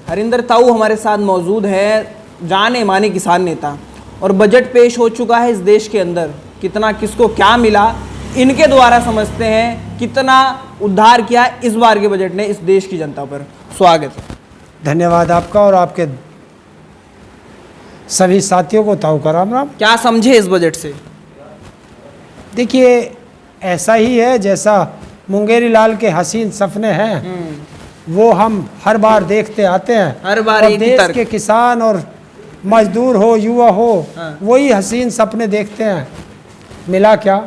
हरिंदर ताऊ हमारे साथ मौजूद है, जाने माने किसान नेता, और बजट पेश हो चुका है इस देश के अंदर। कितना किसको क्या मिला इनके द्वारा समझते हैं, कितना उद्धार किया इस बार के बजट ने इस देश की जनता पर। स्वागत। धन्यवाद आपका और आपके सभी साथियों को ताऊ का राम राम। क्या समझे इस बजट से? देखिए, ऐसा ही है जैसा मुंगेरी लाल के हसीन सपने हैं, वो हम हर बार देखते आते हैं। हर बार और एक ही देश तर्क। के किसान और मजदूर हो, युवा हो, हाँ। वही हसीन सपने देखते हैं। मिला क्या?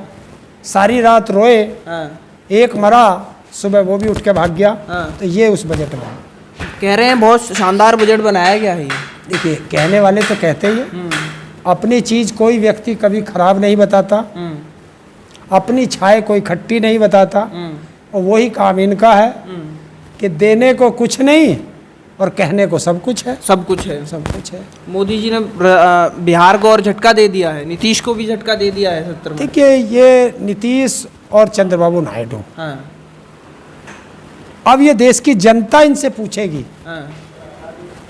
सारी रात रोए, हाँ। एक मरा, सुबह वो भी उठ के भाग गया। हाँ। तो ये उस बजट में है। कह रहे हैं बहुत शानदार बजट बनाया गया है ये। देखिए, कहने वाले तो कहते ही हैं, अपनी चीज़ कोई व्यक्ति कभी खराब नहीं बताता, अपनी छाए कोई खट्टी नहीं बताता, और वही काम इनका है कि देने को कुछ नहीं और कहने को सब कुछ है। सब कुछ है। सब कुछ है। मोदी जी ने बिहार को और झटका दे दिया है, नीतीश को भी झटका दे दिया है 70 में। देखिए, ये नीतीश और चंद्रबाबू नायडू, हाँ। अब ये देश की जनता इनसे पूछेगी हाँ।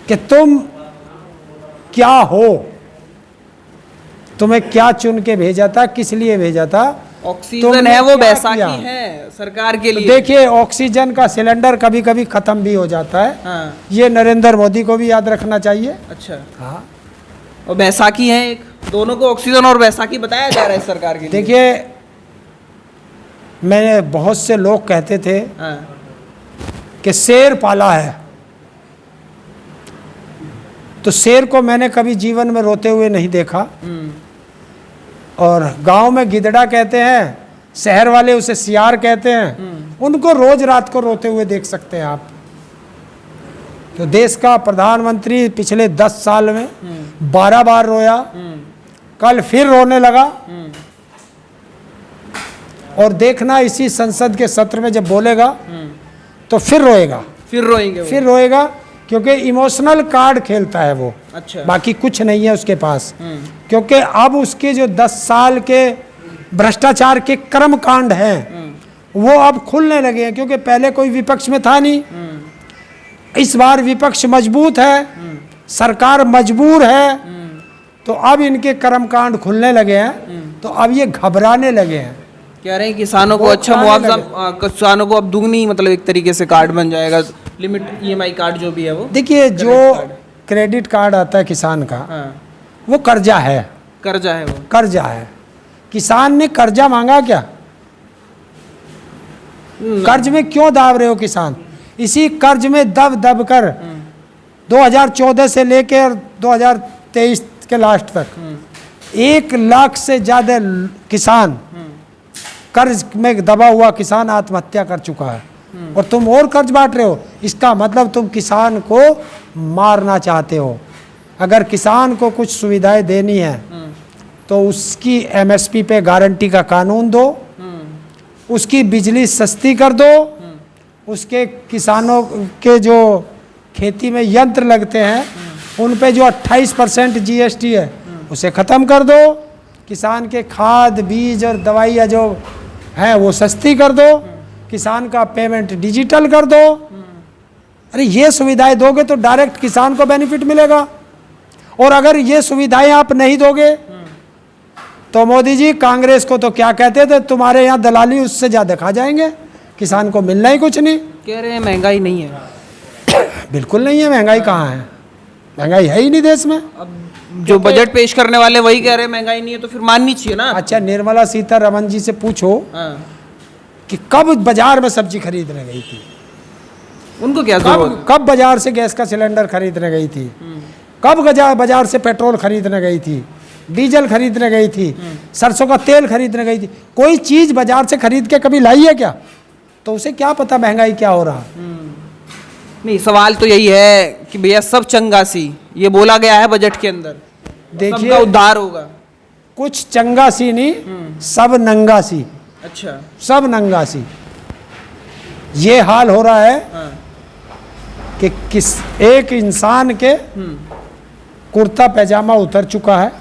कि तुम क्या हो, तुम्हें क्या चुन के भेजा था, किस लिए भेजा था। ऑक्सीजन तुमने है वो क्या बैसाखी किया? है सरकार के तो लिए। देखिए, ऑक्सीजन का सिलेंडर कभी कभी खत्म भी हो जाता है। हाँ। ये नरेंद्र मोदी को भी याद रखना चाहिए। अच्छा। हाँ, और बैसाखी है एक, दोनों को ऑक्सीजन और बैसाखी बताया जा रहा है सरकार के लिए। देखिए, मैंने बहुत से लोग कहते थे हाँ। कि शेर पाला है, तो शेर को मैंने कभी जीवन में रोते हुए नहीं देखा। और गांव में गिदड़ा कहते हैं, शहर वाले उसे सियार कहते हैं, उनको रोज रात को रोते हुए देख सकते हैं आप। तो देश का प्रधानमंत्री पिछले 10 साल में 12 बार रोया, कल फिर रोने लगा। और देखना, इसी संसद के सत्र में जब बोलेगा तो फिर रोएगा, फिर रोएंगे वो। फिर रोएगा, क्योंकि इमोशनल कार्ड खेलता है वो। अच्छा। बाकी कुछ नहीं है उसके पास। क्योंकि अब उसके जो 10 साल के भ्रष्टाचार के कर्म कांड हैं, वो अब खुलने लगे हैं। क्योंकि पहले कोई विपक्ष में था नहीं, इस बार विपक्ष मजबूत है, सरकार मजबूर है, तो अब इनके कर्म कांड खुलने लगे हैं। तो अब ये घबराने लगे हैं। कह रहे हैं किसानों को वो अच्छा खाने मुआवजा, लगे। किसानों को अब दुगनी, मतलब एक तरीके से कार्ड बन जाएगा, लिमिट EMI कार्ड जो भी है वो। देखिए, जो क्रेडिट कार्ड आता है किसान का, हाँ। वो कर्जा है। कर्जा है वो। कर्जा है। किसान ने कर्जा मांगा क्या? कर्ज में क्यों दाब रहे हो किसान? इसी कर्ज में दब दब कर 2014 से लेकर 2023 के लास्ट तक 1 लाख से ज्यादा किसान, कर्ज में दबा हुआ किसान आत्महत्या कर चुका है। और तुम और कर्ज बांट रहे हो, इसका मतलब तुम किसान को मारना चाहते हो। अगर किसान को कुछ सुविधाएं देनी है तो उसकी MSP पे गारंटी का कानून दो, उसकी बिजली सस्ती कर दो, उसके किसानों के जो खेती में यंत्र लगते हैं उन पे जो 28% GST है उसे ख़त्म कर दो, किसान के खाद बीज और दवाइयाँ जो हैं वो सस्ती कर दो, किसान का पेमेंट डिजिटल कर दो। अरे ये सुविधाएं दोगे तो डायरेक्ट किसान को बेनिफिट मिलेगा। और अगर ये सुविधाएं आप नहीं दोगे तो मोदी जी कांग्रेस को तो क्या कहते थे, तुम्हारे यहाँ दलाली उससे ज़्यादा खा जाएंगे, किसान को मिलना ही कुछ नहीं। कह रहे हैं महंगाई नहीं है। बिल्कुल नहीं है। महंगाई कहाँ है? महंगाई है ही नहीं देश में। अब जो बजट पेश करने वाले वही कह रहे हैं महंगाई नहीं है, तो फिर माननी चाहिए ना। अच्छा, निर्मला सीतारमण जी से पूछो हाँ। कि कब बाजार में सब्जी खरीदने गई थी, उनको क्या जरूरत? कब बाजार से गैस का सिलेंडर खरीदने गई थी, कब बाजार से पेट्रोल खरीदने गई थी, डीजल खरीदने गई थी, सरसों का तेल खरीदने गई थी? कोई चीज बाजार से खरीद के कभी लाई है क्या? तो उसे क्या पता महंगाई क्या हो रहा। नहीं, सवाल तो यही है कि भैया सब चंगा सी, ये बोला गया है बजट के अंदर, देखिए, सबका उद्धार होगा। कुछ चंगा सी नहीं, सब नंगा सी। अच्छा। सब नंगा सी। ये हाल हो रहा है हाँ। कि किस एक इंसान के कुर्ता पैजामा उतर चुका है,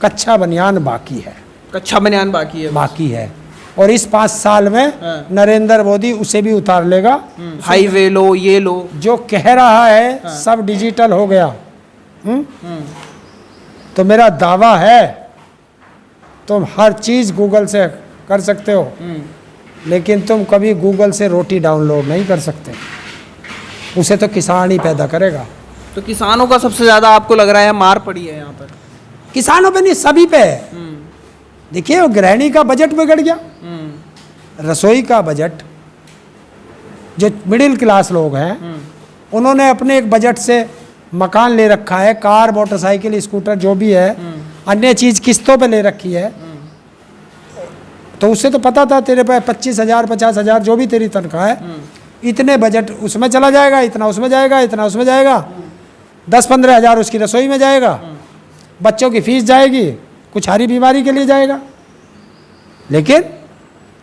कच्चा बनियान बाकी है। कच्चा बनियान बाकी है। बाकी है। और इस 5 साल में नरेंद्र मोदी उसे भी उतार लेगा। हाईवे लो, ये लो, जो कह रहा है सब डिजिटल हो गया। तो मेरा दावा है तुम हर चीज गूगल से कर सकते हो, लेकिन तुम कभी गूगल से रोटी डाउनलोड नहीं कर सकते। उसे तो किसान ही पैदा करेगा। तो किसानों का सबसे ज्यादा आपको लग रहा है मार पड़ी है यहाँ पर? किसानों पे नहीं, सभी पे है। देखिए वो गृहिणी का बजट बिगड़ गया, रसोई का बजट, जो मिडिल क्लास लोग हैं उन्होंने अपने एक बजट से मकान ले रखा है, कार, मोटरसाइकिल, स्कूटर जो भी है, अन्य चीज किस्तों पे ले रखी है। तो उससे तो पता था तेरे पे 25,000 50,000 जो भी तेरी तनख्वाह है, इतने बजट उसमें चला जाएगा, इतना उसमें जाएगा, इतना उसमें जाएगा, 10-15 हज़ार उसकी रसोई में जाएगा, बच्चों की फीस जाएगी, कुछ हारी बीमारी के लिए जाएगा। लेकिन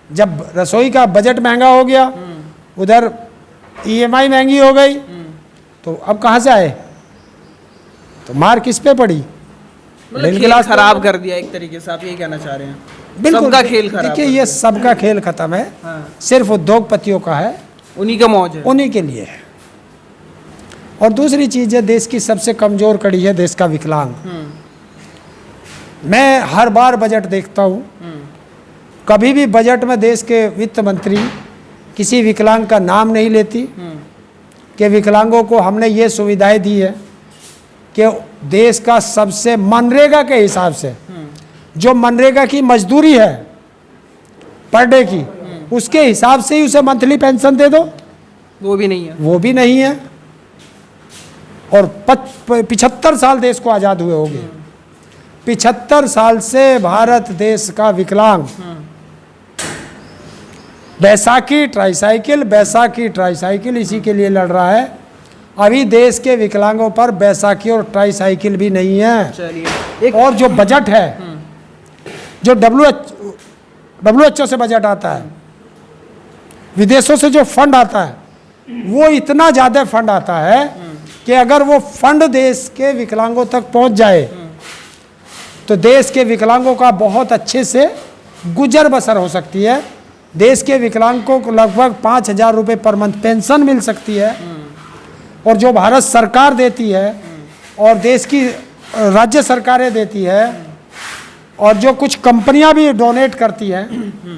जब रसोई का बजट महंगा हो गया, उधर EMI महंगी हो गई, तो अब कहाँ से आए? तो मार किस पे पड़ी? मतलब खेल खराब कर दिया एक तरीके से, आप यही कहना चाह रहे हैं? बिल्कुल, सबका खेल खराब। देखिए ये सबका खेल खत्म है। सिर्फ उद्योगपतियों का है, उन्हीं का मौज है, उन्हीं के लिए है। और दूसरी चीज है, देश की सबसे कमजोर कड़ी है देश का विकलांग। मैं हर बार बजट देखता हूँ, कभी भी बजट में देश के वित्त मंत्री किसी विकलांग का नाम नहीं लेती कि विकलांगों को हमने ये सुविधाएं दी है कि देश का सबसे मनरेगा के हिसाब से जो मनरेगा की मजदूरी है पर डे की, उसके हिसाब से ही उसे मंथली पेंशन दे दो, वो भी नहीं है। वो भी नहीं है। और 75 साल देश को आज़ाद हुए हो गए, 75 साल से भारत देश का विकलांग बैसाखी ट्राईसाइकिल इसी के लिए लड़ रहा है। अभी देश के विकलांगों पर बैसाखी और ट्राईसाइकिल भी नहीं है। चलिए, और जो बजट है, जो WHO से बजट आता है, विदेशों से जो फंड आता है, वो इतना ज़्यादा फंड आता है कि अगर वो फंड देश के विकलांगों तक पहुंच जाए तो देश के विकलांगों का बहुत अच्छे से गुजर बसर हो सकती है। देश के विकलांगों को लगभग 5,000 रुपये पर मंथ पेंशन मिल सकती है। और जो भारत सरकार देती है और देश की राज्य सरकारें देती है और जो कुछ कंपनियां भी डोनेट करती हैं,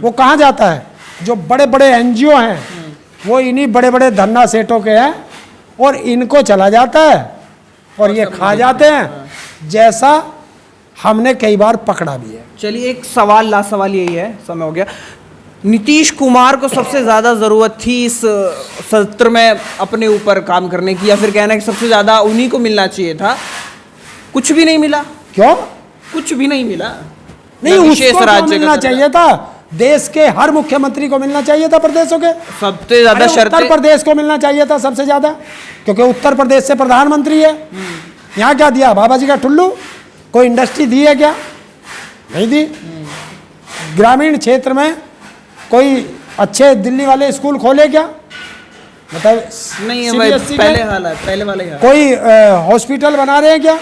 वो कहाँ जाता है? जो बड़े बड़े NGO हैं वो इन्हीं बड़े बड़े धन्ना सेठों के हैं और इनको चला जाता है और ये खा जाते हैं, जैसा हमने कई बार पकड़ा भी है। चलिए, एक सवाल, लास्ट सवाल यही है, समय हो गया। नीतीश कुमार को सबसे ज़्यादा ज़रूरत थी इस सत्र में अपने ऊपर काम करने की, या फिर कहना है कि सबसे ज़्यादा उन्हीं को मिलना चाहिए था? कुछ भी नहीं मिला। क्यों? कुछ भी नहीं मिला। नहीं, उसको तो मिलना चाहिए था। देश के हर मुख्यमंत्री को मिलना चाहिए था, प्रदेशों के सबसे ज्यादा शर्तें उत्तर प्रदेश को मिलना चाहिए था सबसे ज्यादा, क्योंकि उत्तर प्रदेश से प्रधानमंत्री है। यहाँ क्या दिया? बाबा जी का टुल्लू। कोई इंडस्ट्री दी है क्या? नहीं दी। ग्रामीण क्षेत्र में कोई अच्छे दिल्ली वाले स्कूल खोले क्या? मतलब नहीं है भाई, पहले हालात, पहले वाले हालात। कोई हॉस्पिटल बना रहे हैं क्या?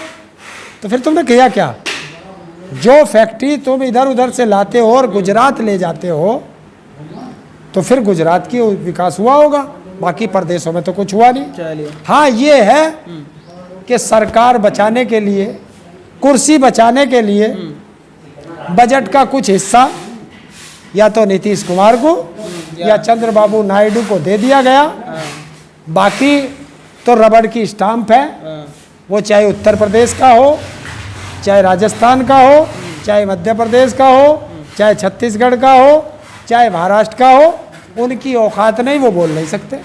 तो फिर तुमने किया क्या? जो फैक्ट्री तुम इधर उधर से लाते हो और गुजरात ले जाते हो, तो फिर गुजरात की विकास हुआ होगा, बाकी प्रदेशों में तो कुछ हुआ नहीं। चलिए, हाँ, ये है कि सरकार बचाने के लिए, कुर्सी बचाने के लिए बजट का कुछ हिस्सा या तो नीतीश कुमार को या चंद्रबाबू नायडू को दे दिया गया, बाकी तो रबड़ की स्टाम्प है। वो चाहे उत्तर प्रदेश का हो, चाहे राजस्थान का हो, चाहे मध्य प्रदेश का हो, चाहे छत्तीसगढ़ का हो, चाहे महाराष्ट्र का हो, उनकी औकात नहीं, वो बोल नहीं सकते।